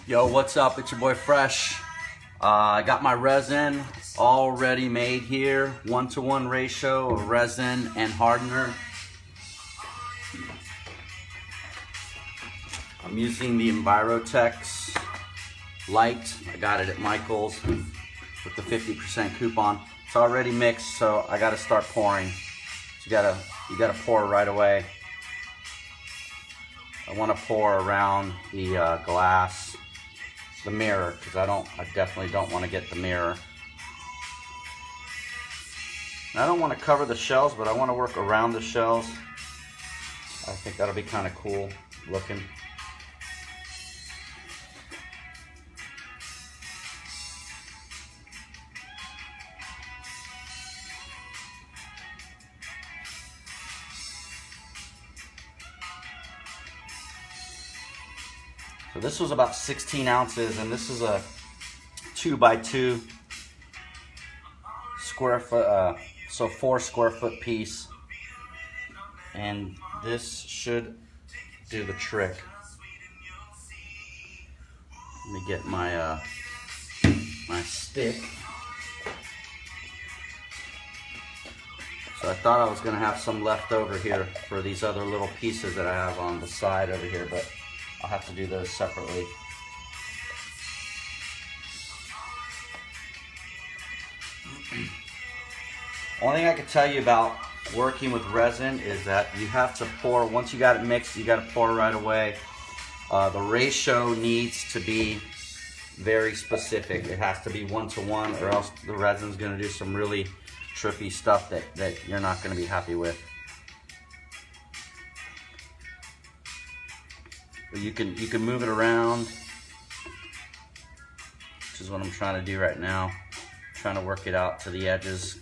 Yo, what's up? It's your boy Fresh. I got my resin already made here. 1-to-1 ratio of resin and hardener. I'm using the Envirotex Light. I got it at Michael's with the 50% coupon. It's already mixed, so I gotta start pouring. So you gotta pour right away. I want to pour around the glass, the mirror, because I definitely don't want to get the mirror. And I don't want to cover the shells, but I want to work around the shells. I think that'll be kind of cool looking. So this was about 16 ounces, and this is a 2x2 square foot, so 4 square foot piece. And this should do the trick. Let me get my my stick. So I thought I was gonna have some left over here for these other little pieces that I have on the side over here, but I'll have to do those separately. Only thing I can tell you about working with resin is that you have to pour, once you got it mixed, you got to pour right away. The ratio needs to be very specific. It has to be 1-to-1, or else the resin's going to do some really trippy stuff that you're not going to be happy with. But you can move it around, which is what I'm trying to do right now. I'm trying to work it out to the edges.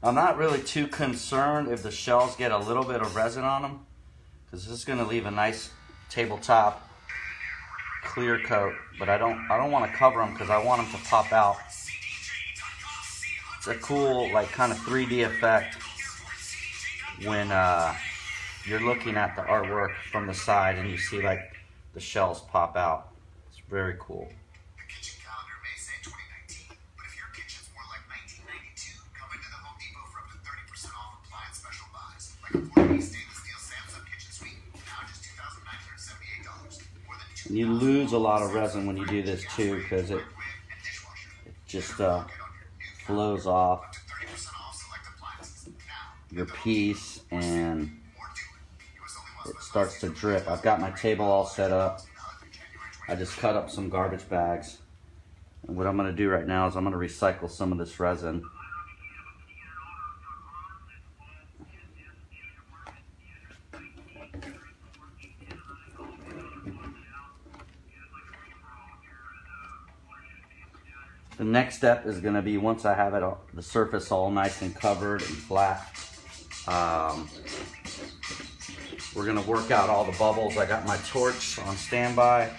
I'm not really too concerned if the shells get a little bit of resin on them, because this is going to leave a nice tabletop clear coat, but I don't want to cover them because I want them to pop out. It's a cool, like, kind of 3D effect when you're looking at the artwork from the side and you see like the shells pop out. It's very cool. The kitchen calendar may say 2019, but if your kitchen's more like 1992, come into the Home Depot for up to 30% off appliance special buys, like a 40-piece stainless steel Samsung kitchen suite, now just $2,978. And you lose a lot of resin when you do this too, because it just flows off your piece and it starts to drip. I've got my table all set up. I just cut up some garbage bags. And what I'm going to do right now is I'm going to recycle some of this resin. The next step is going to be, once I have it, the surface all nice and covered and flat, we're going to work out all the bubbles. I got my torch on standby.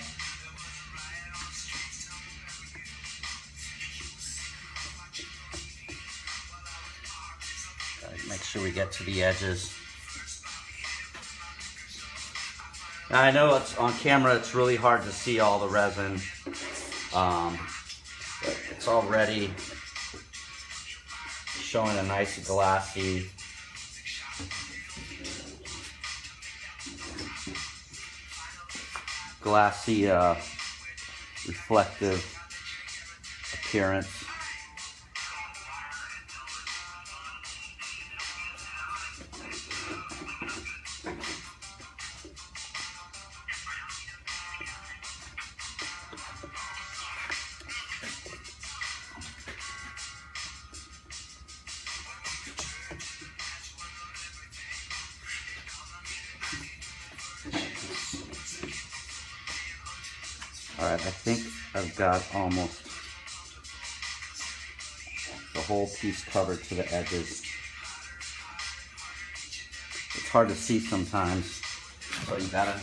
Gotta make sure we get to the edges. Now, I know it's on camera, it's really hard to see all the resin. But it's already showing a nice glassy reflective appearance. Alright, I think I've got almost the whole piece covered to the edges. It's hard to see sometimes, so you gotta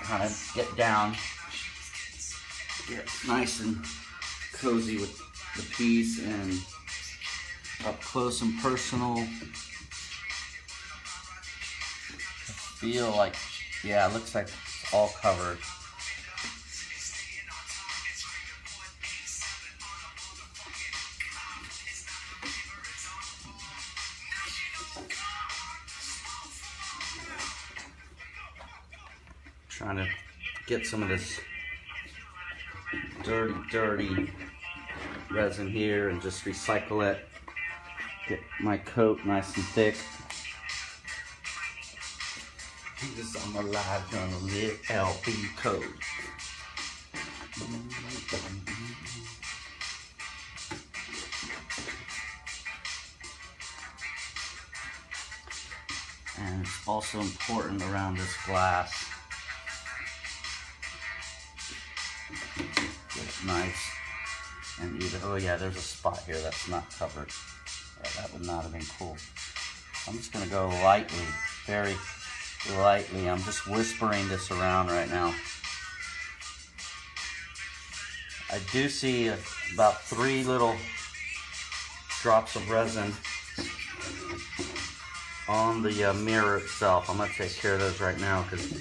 kind of get down, get nice and cozy with the piece and up close and personal. I feel like, yeah, it looks like it's all covered. Trying to get some of this dirty resin here and just recycle it. Get my coat nice and thick. Because I'm alive, gonna live LP code. And it's also important around this glass. Get it nice and even. Oh yeah, there's a spot here that's not covered. Yeah, that would not have been cool. I'm just gonna go lightly, very lightly. I'm just whispering this around right now. I do see about 3 little drops of resin on the mirror itself. I'm gonna take care of those right now because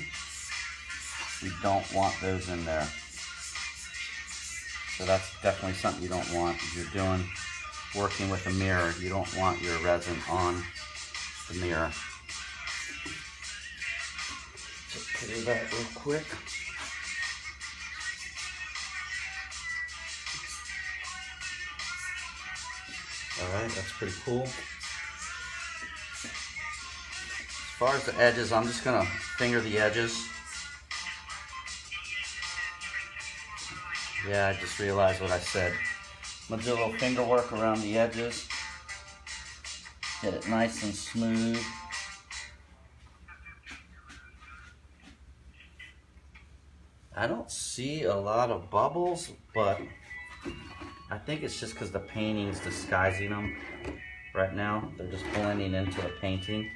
you don't want those in there. So that's definitely something you don't want. If you're working with a mirror, you don't want your resin on the mirror. Just clear that real quick. Alright, that's pretty cool. As far as the edges, I'm just gonna finger the edges. Yeah, I just realized what I said. I'm gonna do a little finger work around the edges. Get it nice and smooth. I don't see a lot of bubbles, but I think it's just because the painting's disguising them right now. They're just blending into the painting.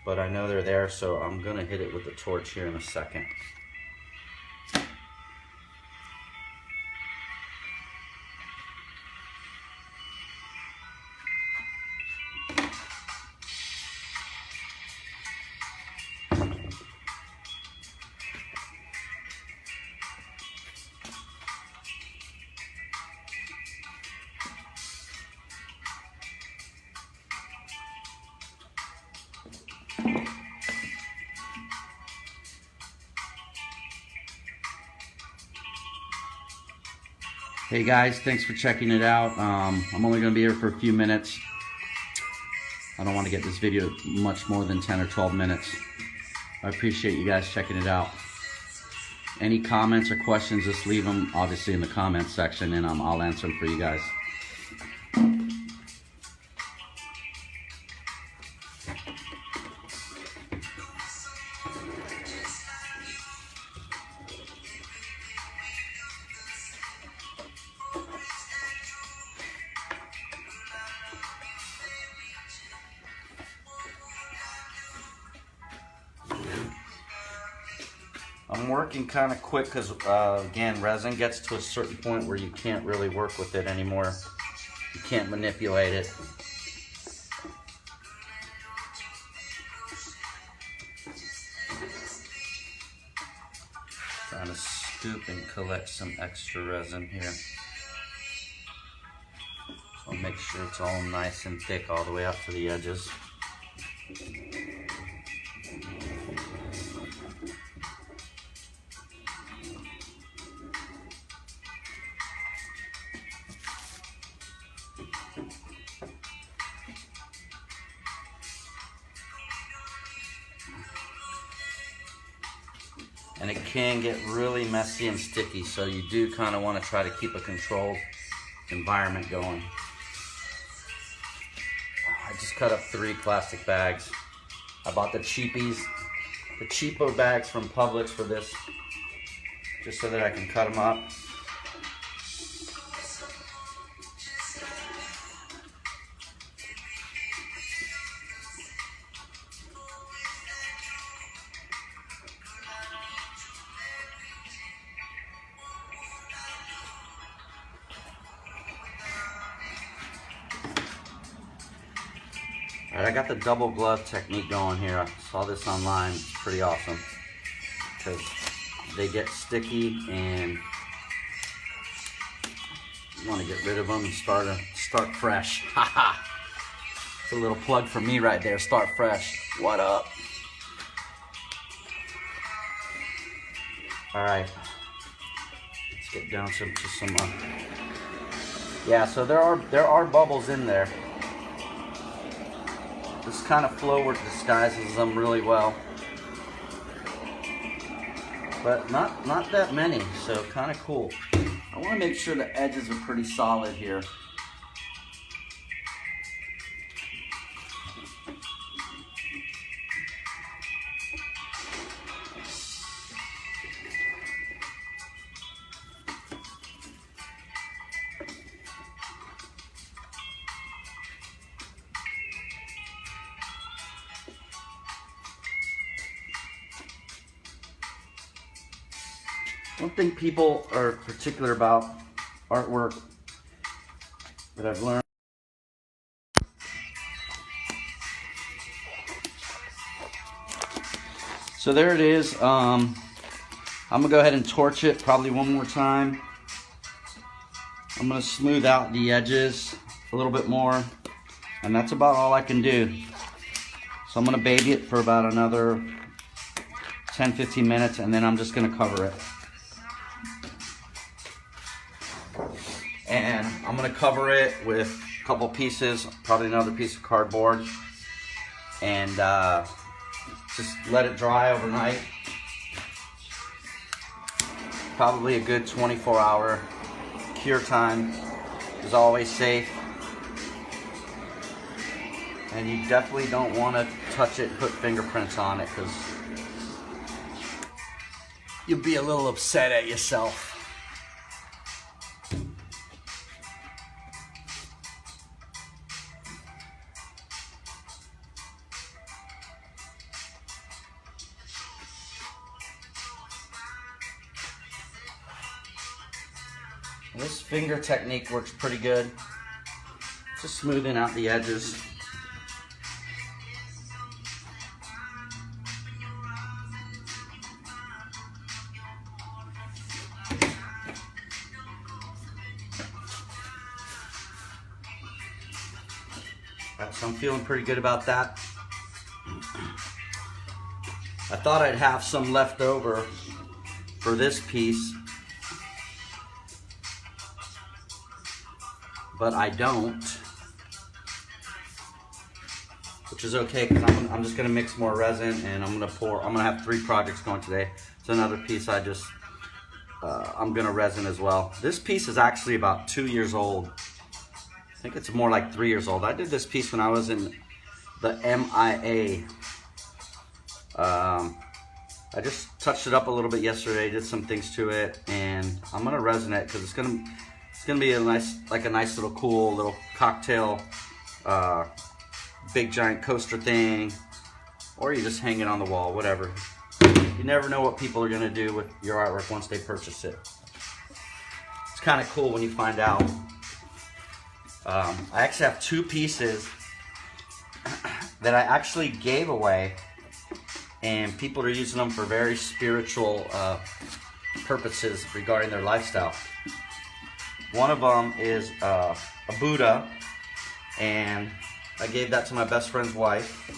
But I know they're there, so I'm gonna hit it with the torch here in a second. Hey guys, thanks for checking it out. I'm only going to be here for a few minutes. I don't want to get this video much more than 10 or 12 minutes. I appreciate you guys checking it out. Any comments or questions, just leave them obviously in the comments section and I'll answer them for you guys. I'm working kind of quick because, again, resin gets to a certain point where you can't really work with it anymore. You can't manipulate it. Trying to scoop and collect some extra resin here. So make sure it's all nice and thick all the way up to the edges. And it can get really messy and sticky, so you do kind of want to try to keep a controlled environment going. I just cut up 3 plastic bags. I bought the cheapo bags from Publix for this, just so that I can cut them up. All right, I got the double glove technique going here. I saw this online. It's pretty awesome because they get sticky and you want to get rid of them and start fresh. Haha. It's a little plug for me right there. Start fresh. What up? All right. Let's get down to some. Yeah. So there are bubbles in there. This kind of flow work disguises them really well, but not that many. So kind of cool. I want to make sure the edges are pretty solid here. One thing people are particular about artwork that I've learned. So there it is. I'm gonna go ahead and torch it probably one more time. I'm gonna smooth out the edges a little bit more, and that's about all I can do. So I'm gonna baby it for about another 10-15 minutes, and then I'm just gonna cover it. And I'm gonna cover it with a couple pieces, probably another piece of cardboard, and just let it dry overnight. Probably a good 24-hour cure time is always safe. And you definitely don't want to touch it and put fingerprints on it, because you'll be a little upset at yourself. This finger technique works pretty good. Just smoothing out the edges. So I'm feeling pretty good about that. I thought I'd have some left over for this piece, but I don't, which is okay, because I'm just gonna mix more resin, and I'm gonna have 3 projects going today. It's another piece I'm gonna resin as well. This piece is actually about 2 years old. I think it's more like 3 years old. I did this piece when I was in the MIA. I just touched it up a little bit yesterday, did some things to it, and I'm gonna resin it because it's gonna be a nice little cool little cocktail, big giant coaster thing, or you just hang it on the wall, whatever. You never know what people are gonna do with your artwork once they purchase it. It's kind of cool when you find out. I actually have 2 pieces that I actually gave away, and people are using them for very spiritual purposes regarding their lifestyle. One of them is a Buddha, and I gave that to my best friend's wife,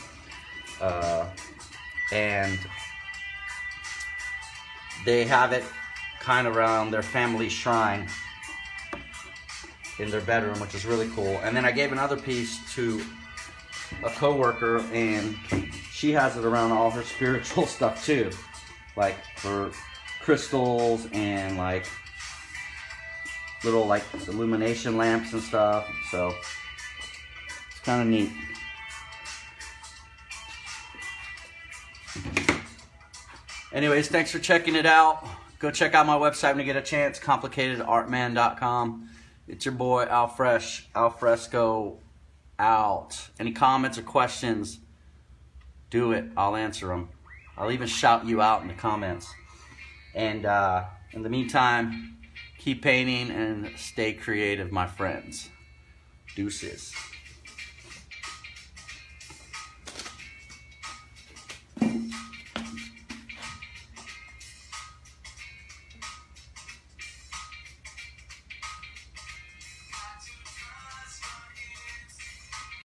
and they have it kind of around their family shrine in their bedroom, which is really cool. And then I gave another piece to a coworker, and she has it around all her spiritual stuff too, like for crystals and like little like illumination lamps and stuff. So it's kind of neat. Anyways, thanks for checking it out. Go check out my website when you get a chance, complicatedartman.com. It's your boy Alfresh, Alfresco out. Any comments or questions, do it. I'll answer them. I'll even shout you out in the comments. And in the meantime, keep painting and stay creative, my friends. Deuces.